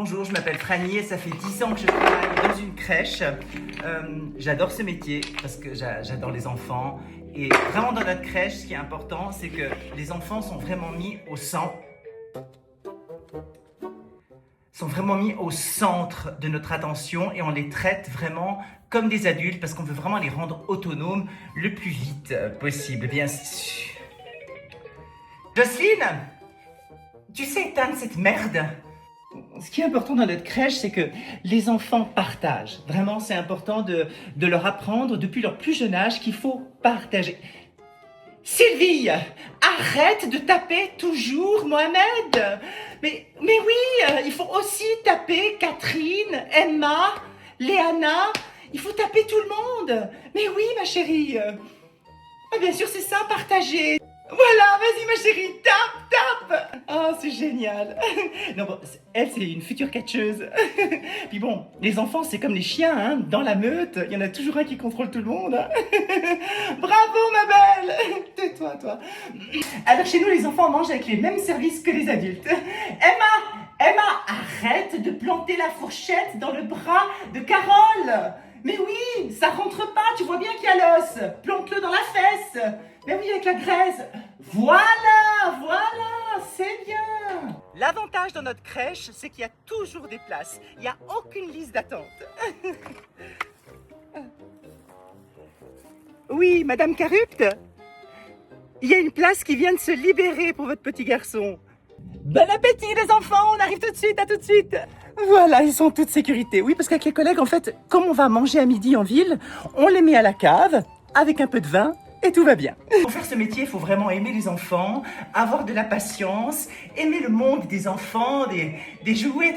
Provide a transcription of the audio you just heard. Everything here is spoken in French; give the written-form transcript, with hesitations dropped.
Bonjour, je m'appelle Franny et ça fait 10 ans que je travaille dans une crèche. J'adore ce métier parce que j'adore les enfants. Et vraiment dans notre crèche, ce qui est important, c'est que les enfants sont vraiment mis au centre. Sont vraiment mis au centre de notre attention et on les traite vraiment comme des adultes parce qu'on veut vraiment les rendre autonomes le plus vite possible, bien sûr. Jocelyne, tu sais éteindre cette merde? Ce qui est important dans notre crèche, c'est que les enfants partagent. Vraiment, c'est important de leur apprendre depuis leur plus jeune âge qu'il faut partager. Sylvie, arrête de taper toujours Mohamed. Mais oui, il faut aussi taper Catherine, Emma, Léana. Il faut taper tout le monde. Mais oui, ma chérie. Ah, bien sûr, c'est ça, partager. Voilà, vas-y ma chérie, tape. Oh, c'est génial. Non, bon, elle, c'est une future catcheuse. Puis bon, les enfants, c'est comme les chiens, hein. Dans la meute, il y en a toujours un qui contrôle tout le monde. Hein. Bravo, ma belle. Tais-toi, toi. Alors, chez nous, les enfants mangent avec les mêmes services que les adultes. Emma, arrête de planter la fourchette dans le bras de Carole. Mais oui, ça rentre pas, tu vois bien qu'il y a l'os. Plante-le dans la fesse. Mais oui, avec la graisse. Voilà, c'est bien. L'avantage dans notre crèche, c'est qu'il y a toujours des places. Il n'y a aucune liste d'attente. Oui, Madame Carupt, il y a une place qui vient de se libérer pour votre petit garçon. Bon appétit les enfants, on arrive tout de suite, à tout de suite. Voilà, ils sont en toute sécurité. Oui, parce qu'avec les collègues, en fait, comme on va manger à midi en ville, on les met à la cave avec un peu de vin et tout va bien. Pour faire ce métier, il faut vraiment aimer les enfants, avoir de la patience, aimer le monde des enfants, des jouets,